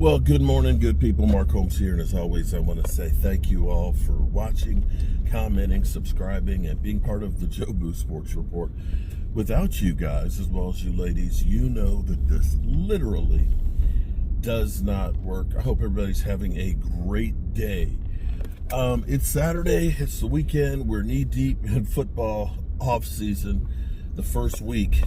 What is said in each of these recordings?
Well, good morning, good people. Mark Holmes here, and as always, I want to say thank you all for watching, commenting, subscribing, and being part of the Joe Boo Sports Report. Without you guys, as well as you ladies, you know that this literally does not work. I hope everybody's having a great day. It's Saturday, it's the weekend, we're knee-deep in football off-season, the first week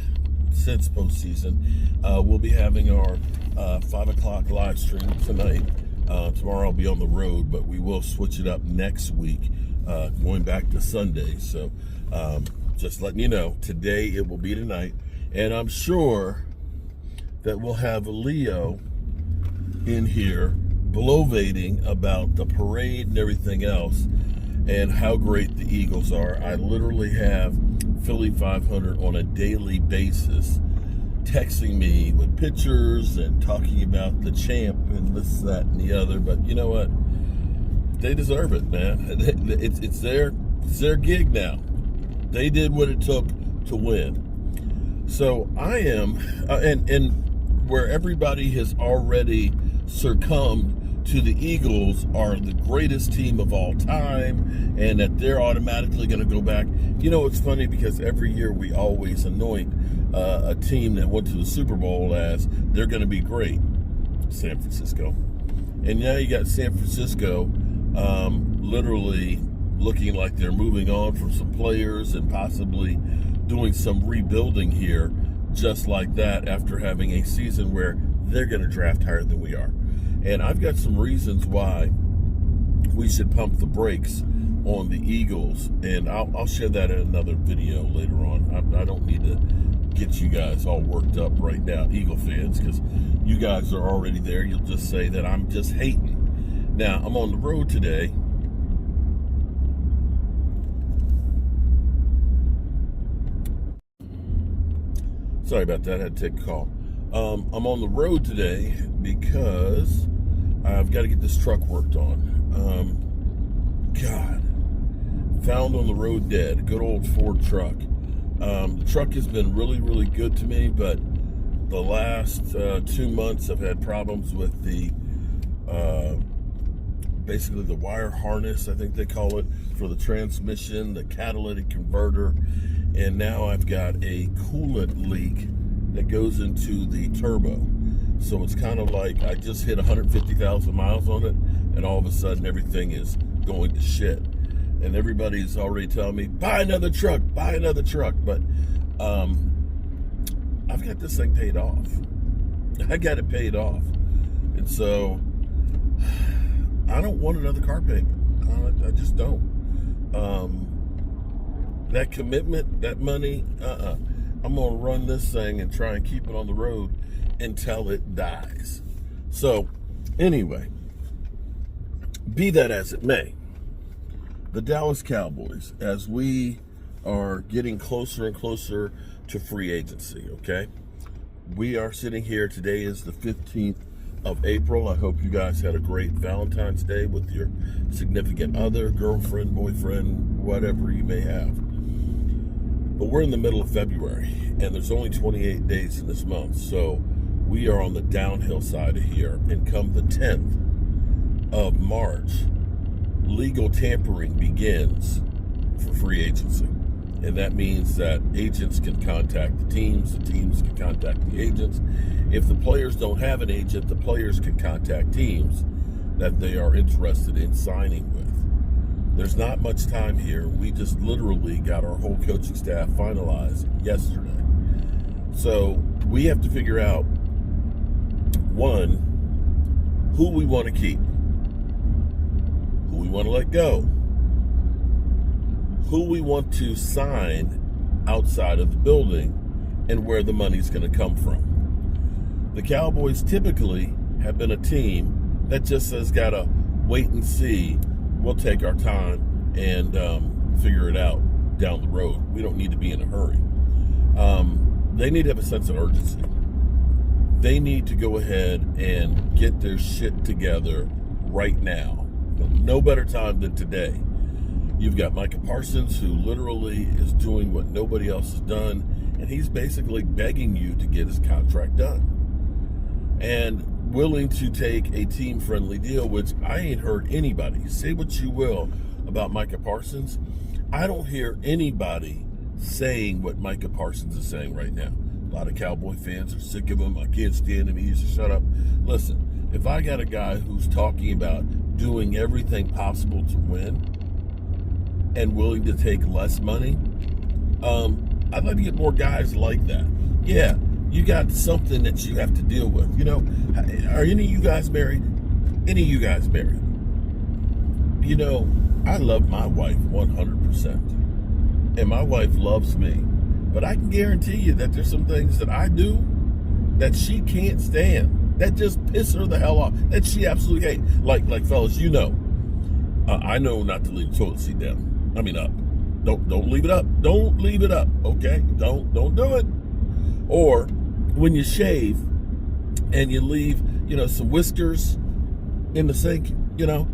since postseason. We'll be having our 5 o'clock live stream tonight. Tomorrow I'll be on the road, but we will switch it up next week, going back to Sunday. So just letting you know, today it will be tonight. And I'm sure that we'll have Leo in here bloviating about the parade and everything else and how great the Eagles are. I literally have Philly 500 on a daily basis texting me with pictures and talking about the champ and this, that, and the other. But you know what? They deserve it, man. It's their gig now. They did what it took to win. So I am, and where everybody has already succumbed to the Eagles are the greatest team of all time, and that they're automatically going to go back. You know, it's funny because every year we always anoint a team that went to the Super Bowl as they're going to be great, San Francisco. And now you got San Francisco literally looking like they're moving on from some players and possibly doing some rebuilding here just like that after having a season where they're going to draft higher than we are. And I've got some reasons why we should pump the brakes on the Eagles, and I'll share that in another video later on. I don't need to get you guys all worked up right now, Eagle fans, because you guys are already there. You'll just say that I'm just hating. Now, I'm on the road today. Sorry about that. I had to take a call. I'm on the road today because I've got to get this truck worked on. God, found on the road dead. Good old Ford truck. The truck has been really, really good to me, but the last 2 months I've had problems with the basically the wire harness, I think they call it, for the transmission, the catalytic converter, and now I've got a coolant leak that goes into the turbo. So it's kind of like I just hit 150,000 miles on it, and all of a sudden everything is going to shit. And everybody's already telling me, buy another truck, buy another truck. But I've got this thing paid off. I got it paid off. And so I don't want another car payment. I just don't. That commitment, that money, I'm going to run this thing and try and keep it on the road until it dies. So, anyway, be that as it may, the Dallas Cowboys, as we are getting closer and closer to free agency, okay? We are sitting here. Today is the 15th of April. I hope you guys had a great Valentine's Day with your significant other, girlfriend, boyfriend, whatever you may have. But we're in the middle of February, and there's only 28 days in this month, so we are on the downhill side of here. And come the 10th of March, legal tampering begins for free agency. And that means that agents can contact the teams can contact the agents. If the players don't have an agent, the players can contact teams that they are interested in signing with. There's not much time here. We just literally got our whole coaching staff finalized yesterday. So we have to figure out, one, who we want to keep, who we want to let go, who we want to sign outside of the building, and where the money's going to come from. The Cowboys typically have been a team that just has got to wait and see. We'll take our time and figure it out down the road. We don't need to be in a hurry. They need to have a sense of urgency. They need to go ahead and get their shit together right now. No better time than today. You've got Micah Parsons, who literally is doing what nobody else has done, and he's basically begging you to get his contract done. And willing to take a team-friendly deal, which I ain't heard anybody. Say what you will about Micah Parsons. I don't hear anybody saying what Micah Parsons is saying right now. A lot of Cowboy fans are sick of him. I can't stand him. He needs to shut up. Listen, if I got a guy who's talking about doing everything possible to win and willing to take less money, I'd like to get more guys like that. Yeah, you got something that you have to deal with. You know, are any of you guys married? Any of you guys married? You know, I love my wife 100%. And my wife loves me. But I can guarantee you that there's some things that I do that she can't stand. That just piss her the hell off. That she absolutely hates. Like fellas, you know, I know not to leave the toilet seat down. I mean up. Don't leave it up. Don't leave it up. Okay? Don't do it. Or when you shave and you leave, you know, some whiskers in the sink, you know,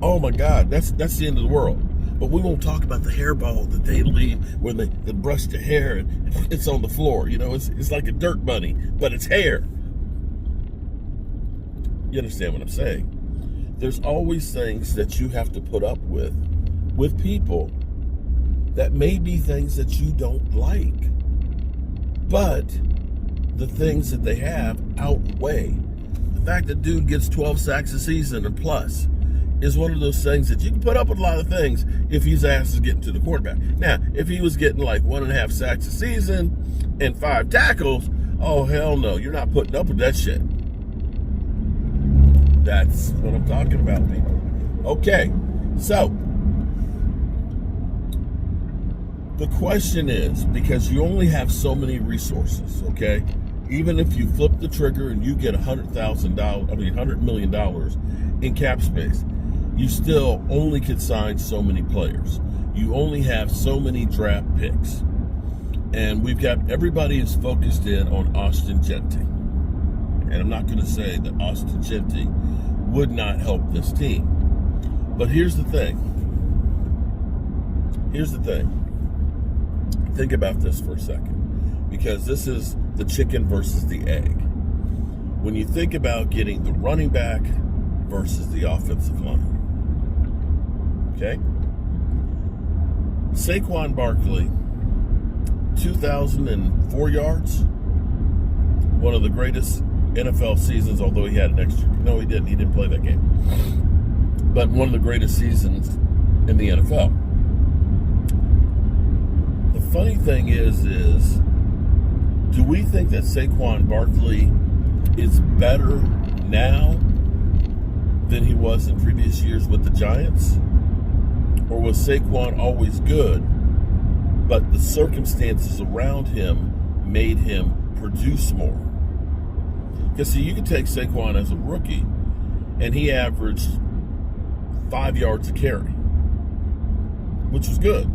oh my God, that's the end of the world. But we won't talk about the hairball that they leave when they brush the hair and it's on the floor. You know, it's like a dirt bunny, but it's hair. You understand what I'm saying? There's always things that you have to put up with people that may be things that you don't like. But the things that they have outweigh. The fact that dude gets 12 sacks a season or plus is one of those things that you can put up with a lot of things if his ass is getting to the quarterback. Now, if he was getting like 1.5 sacks a season and 5 tackles, oh, hell no. You're not putting up with that shit. That's what I'm talking about, people. Okay, so the question is, because you only have so many resources, okay? Even if you flip the trigger and you get $100 million in cap space, you still only could sign so many players. You only have so many draft picks. And we've got everybody is focused in on Ashton Jeanty. And I'm not going to say that Ashton Jeanty would not help this team. But here's the thing. Think about this for a second. Because this is the chicken versus the egg. When you think about getting the running back versus the offensive line. Okay? Saquon Barkley, 2,004 yards. One of the greatest NFL seasons, although he had an extra. No, he didn't. He didn't play that game. But one of the greatest seasons in the NFL. The funny thing is do we think that Saquon Barkley is better now than he was in previous years with the Giants? Or was Saquon always good, but the circumstances around him made him produce more? Because, see, you can take Saquon as a rookie, and he averaged 5 yards a carry, which was good,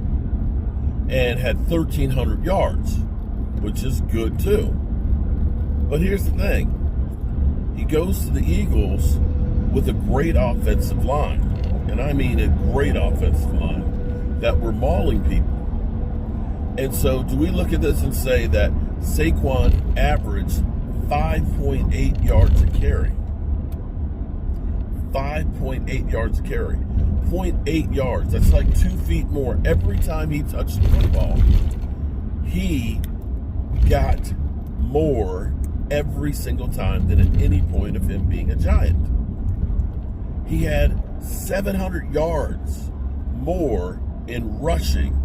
and had 1,300 yards, which is good too. But here's the thing. He goes to the Eagles with a great offensive line, and I mean a great offensive line, that were mauling people. And so do we look at this and say that Saquon averaged 5.8 yards a carry? 5.8 yards a carry. 0.8 yards. That's like 2 feet more. Every time he touched the football, he got more every single time than at any point of him being a Giant. He had 700 yards more in rushing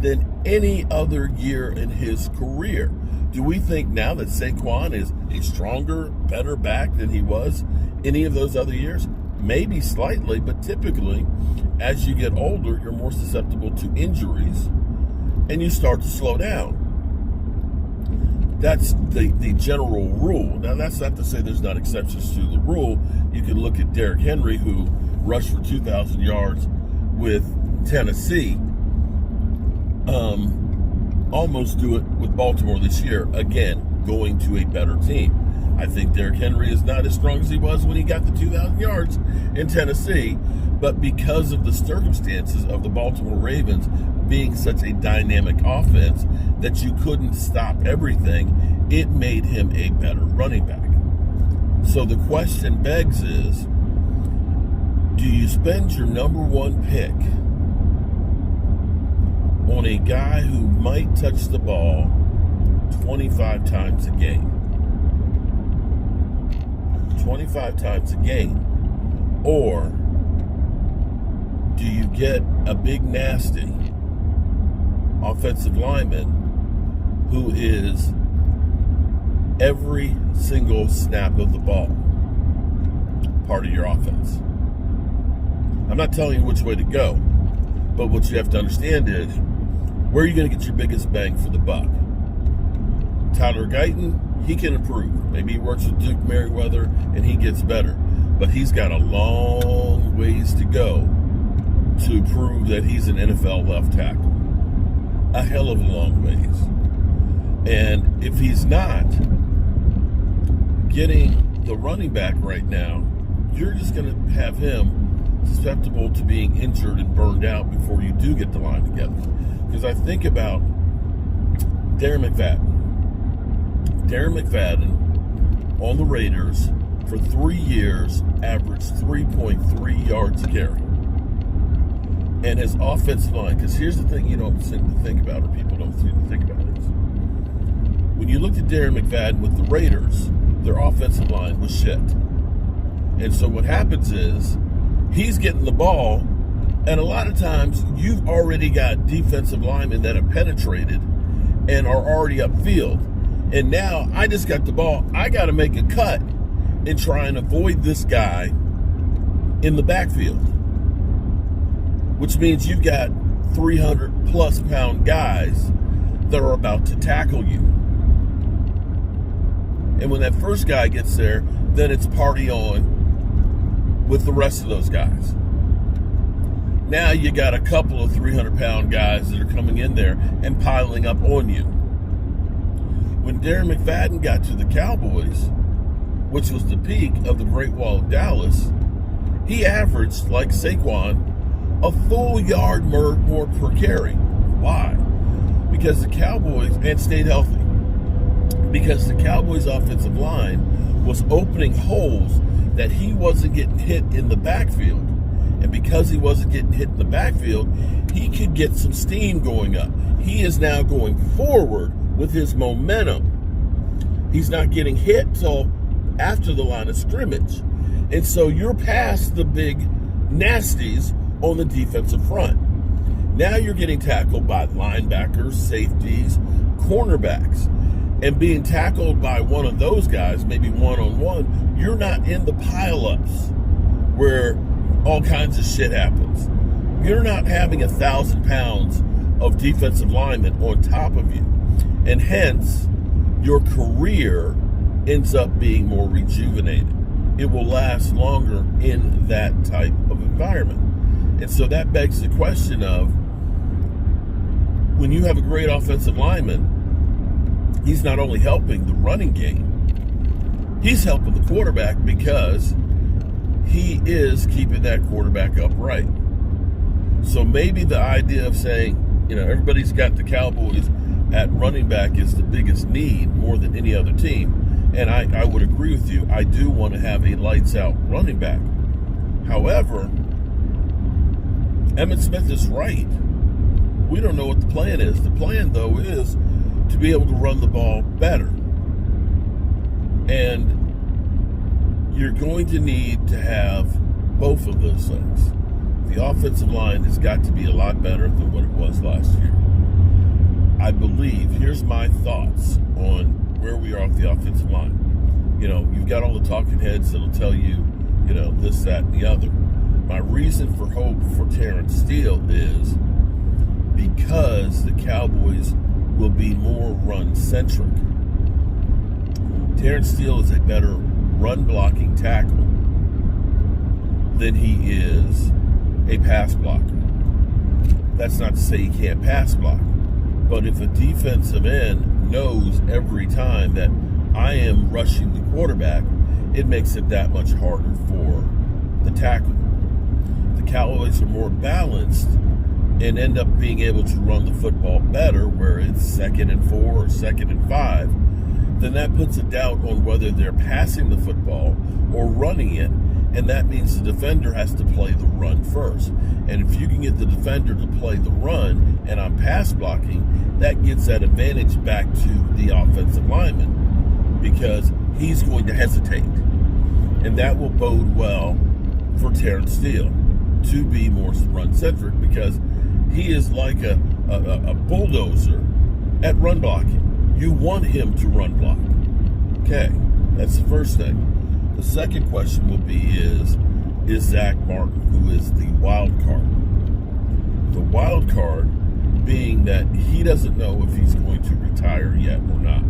than any other year in his career. Do we think now that Saquon is a stronger, better back than he was any of those other years? Maybe slightly, but typically, as you get older, you're more susceptible to injuries, and you start to slow down. That's the general rule. Now, that's not to say there's not exceptions to the rule. You can look at Derrick Henry, who rushed for 2,000 yards with Tennessee. Almost do it with Baltimore this year, again, going to a better team. I think Derrick Henry is not as strong as he was when he got the 2,000 yards in Tennessee, but because of the circumstances of the Baltimore Ravens being such a dynamic offense that you couldn't stop everything, it made him a better running back. So the question begs is, do you spend your number one pick on a guy who might touch the ball 25 times a game? 25 times a game. Or do you get a big nasty offensive lineman who is every single snap of the ball part of your offense? I'm not telling you which way to go, but what you have to understand is, where are you going to get your biggest bang for the buck? Tyler Guyton, he can improve. Maybe he works with Duke Merriweather and he gets better. But he's got a long ways to go to prove that he's an NFL left tackle. A hell of a long ways. And if he's not getting the running back right now, you're just going to have him susceptible to being injured and burned out before you do get the line together. Because I think about Darren McFadden. Darren McFadden on the Raiders for 3 years averaged 3.3 yards a carry. And his offensive line, because here's the thing you don't seem to think about, or people don't seem to think about, is when you looked at Darren McFadden with the Raiders, their offensive line was shit. And so what happens is, he's getting the ball, and a lot of times you've already got defensive linemen that have penetrated and are already upfield. And now I just got the ball. I got to make a cut and try and avoid this guy in the backfield, which means you've got 300-plus pound guys that are about to tackle you. And when that first guy gets there, then it's party on with the rest of those guys. Now you got a couple of 300-pound guys that are coming in there and piling up on you. When Darren McFadden got to the Cowboys, which was the peak of the Great Wall of Dallas, he averaged, like Saquon, a full yard more per carry. Why? Because the Cowboys, and stayed healthy, because the Cowboys' offensive line was opening holes that he wasn't getting hit in the backfield. And because he wasn't getting hit in the backfield, he could get some steam going up. He is now going forward with his momentum. He's not getting hit till after the line of scrimmage. And so you're past the big nasties on the defensive front. Now you're getting tackled by linebackers, safeties, cornerbacks. And being tackled by one of those guys, maybe one-on-one, you're not in the pile-ups where all kinds of shit happens. You're not having 1,000 pounds of defensive linemen on top of you. And hence, your career ends up being more rejuvenated. It will last longer in that type of environment. And so that begs the question of, when you have a great offensive lineman, he's not only helping the running game, he's helping the quarterback because he is keeping that quarterback upright. So maybe the idea of saying, everybody's got the Cowboys at running back is the biggest need more than any other team. And I would agree with you. I do want to have a lights-out running back. However, Emmitt Smith is right. We don't know what the plan is. The plan, though, is to be able to run the ball better. And you're going to need to have both of those things. The offensive line has got to be a lot better than what it was last year. I believe, here's my thoughts on where we are with the offensive line. You've got all the talking heads that'll tell you, this, that, and the other. My reason for hope for Terrence Steele is because the Cowboys will be more run-centric. Terrence Steele is a better run-blocking tackle than he is a pass blocker. That's not to say he can't pass block, but if a defensive end knows every time that I am rushing the quarterback, it makes it that much harder for the tackle. The Cowboys are more balanced and end up being able to run the football better, where it's 2nd and 4 or 2nd and 5. then that puts a doubt on whether they're passing the football or running it. And that means the defender has to play the run first. And if you can get the defender to play the run and I'm pass blocking, that gets that advantage back to the offensive lineman because he's going to hesitate. And that will bode well for Terrence Steele to be more run-centric because he is like a bulldozer at run blocking. You want him to run block. Okay, that's the first thing. The second question will be is Zach Martin, who is the wild card. The wild card being that he doesn't know if he's going to retire yet or not.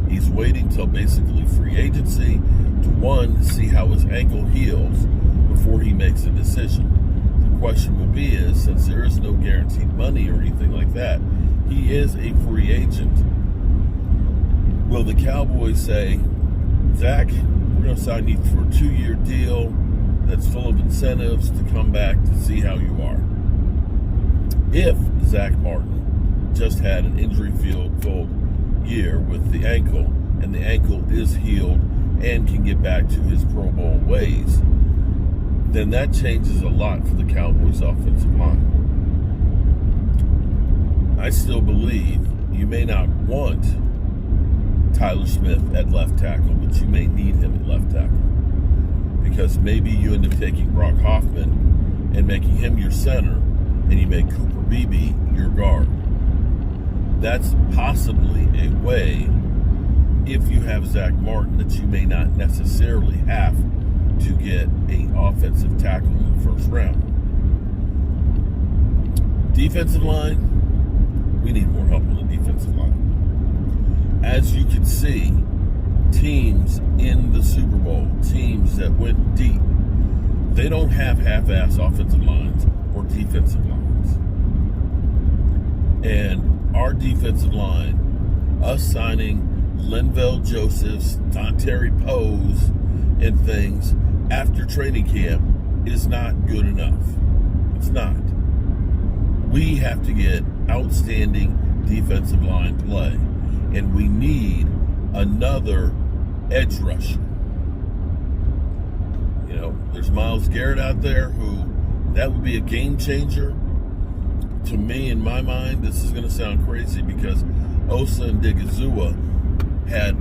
He's waiting till basically free agency to, one, see how his ankle heals before he makes a decision. The question will be is, since there is no guaranteed money or anything like that, he is a free agent. Will the Cowboys say, Zach, we're going to sign you for a 2-year deal that's full of incentives to come back to see how you are? If Zach Martin just had an injury-filled year with the ankle, and the ankle is healed and can get back to his Pro Bowl ways, then that changes a lot for the Cowboys' offensive line. I still believe you may not want Tyler Smith at left tackle, but you may need him at left tackle because maybe you end up taking Brock Hoffman and making him your center, and you make Cooper Beebe your guard. That's possibly a way, if you have Zach Martin, that you may not necessarily have to get an offensive tackle in the first round. Defensive line, we need more help on the defensive line. As you can see, teams in the Super Bowl, teams that went deep, they don't have half-ass offensive lines or defensive lines. And our defensive line, us signing Linval Josephs, Dontari Pose, and things after training camp is not good enough. It's not. We have to get outstanding defensive line play. And we need another edge rusher. You know, there's Myles Garrett out there who, that would be a game changer. To me, in my mind, this is going to sound crazy because Osa and Digizua had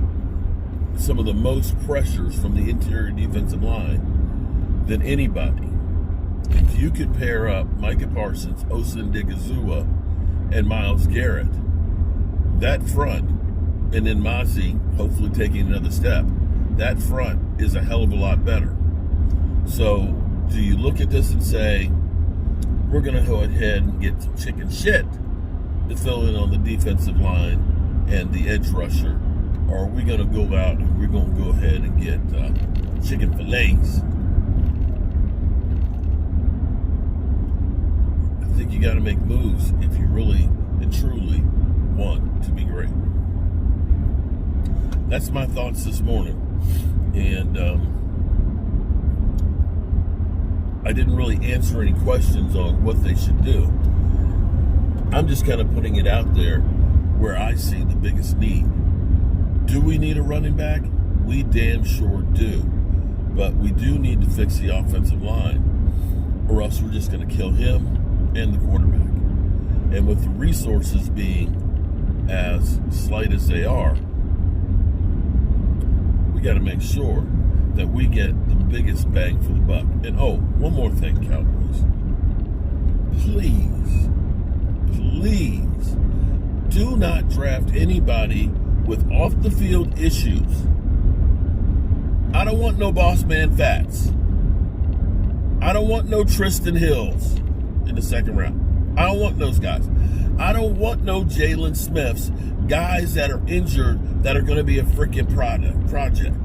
some of the most pressures from the interior defensive line than anybody. If you could pair up Micah Parsons, Osa and Digizua, and Myles Garrett, that front, and then Mazi hopefully taking another step, that front is a hell of a lot better. So do you look at this and say, we're going to go ahead and get some chicken shit to fill in on the defensive line and the edge rusher, or are we going to go out and we're going to go ahead and get chicken fillets? I think you got to make moves if you really and truly want to be great. That's my thoughts this morning. And I didn't really answer any questions on what they should do. I'm just kind of putting it out there where I see the biggest need. Do we need a running back? We damn sure do. But we do need to fix the offensive line, or else we're just going to kill him and the quarterback. And with the resources being as slight as they are, we got to make sure that we get the biggest bang for the buck. And oh, one more thing, Cowboys. Please do not draft anybody with off-the-field issues. I don't want no boss man Fats. I don't want no Tristan Hills in the second round. I don't want those guys. I don't want no Jalen Smiths, guys that are injured that are going to be a freaking project.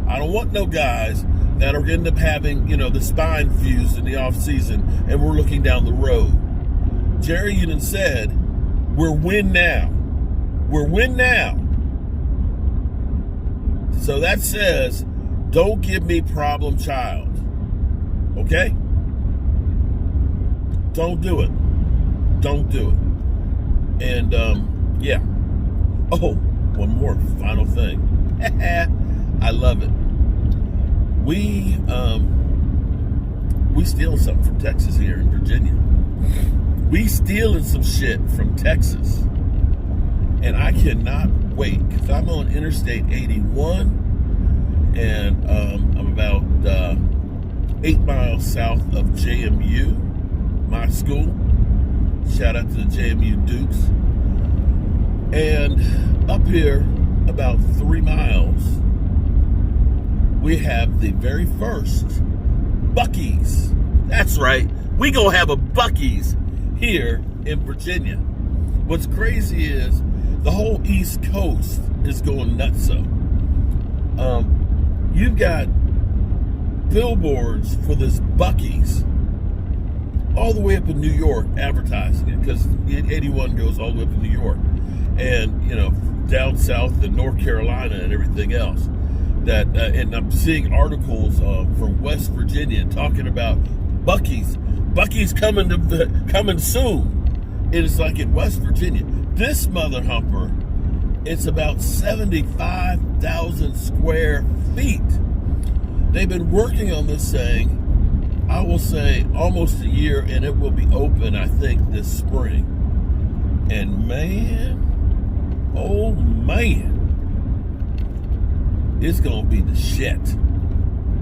I don't want no guys that are going to end up having, the spine fused in the offseason and we're looking down the road. Jerry Union said, we're win now. We're win now. So that says, don't give me problem child. Okay? Don't do it. Don't do it. And, yeah. Oh, one more final thing. I love it. We stealing something from Texas here in Virginia. We stealing some shit from Texas. And I cannot wait, because I'm on Interstate 81, and I'm about 8 miles south of JMU, my school. Shout out to the JMU Dukes. And up here, about 3 miles, we have the very first Buc-ee's. That's right, we gonna have a Buc-ee's here in Virginia. What's crazy is the whole East Coast is going nutso. You've got billboards for this Buc-ee's all the way up in New York advertising it, because 81 goes all the way up to New York, and down south in North Carolina and everything else. And I'm seeing articles from West Virginia talking about Buc-ee's. Buc-ee's coming soon. It is like in West Virginia. This mother humper, it's about 75,000 square feet. They've been working on this thing, I will say, almost a year, and it will be open, I think, this spring. And man, oh man, it's gonna be the shit.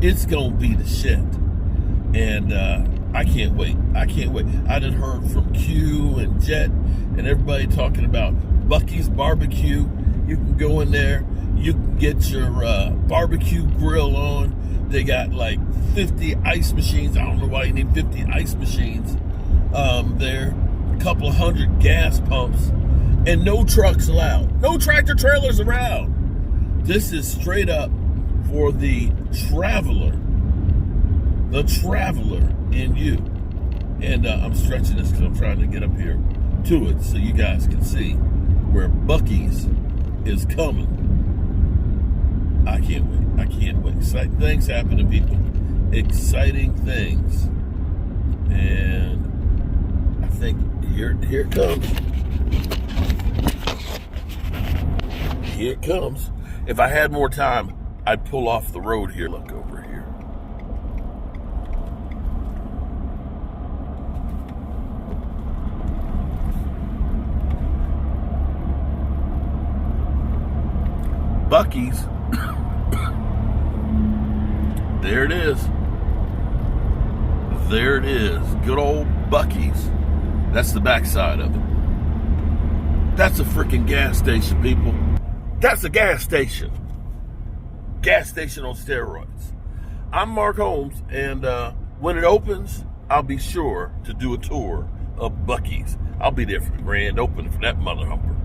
It's gonna be the shit. And I can't wait. I can't wait. I done heard from Q and Jet and everybody talking about Buc-ee's barbecue. You can go in there, you can get your barbecue grill on. They got like 50 ice machines. I don't know why you need 50 ice machines there. A couple of 100 gas pumps, and no trucks allowed. No tractor trailers around. This is straight up for the traveler in you. And I'm stretching this because I'm trying to get up here to it so you guys can see where Buc-ee's is coming. I can't wait. I can't wait. Exciting things happening, people. Exciting things. And I think here it comes. Here it comes. If I had more time, I'd pull off the road here. Look over here. Buc-ee's. There it is. There it is. Good old Buc-ee's. That's the backside of it. That's a freaking gas station, people. That's a gas station. Gas station on steroids. I'm Mark Holmes, and when it opens, I'll be sure to do a tour of Buc-ee's. I'll be there for the grand opening for that mother humper.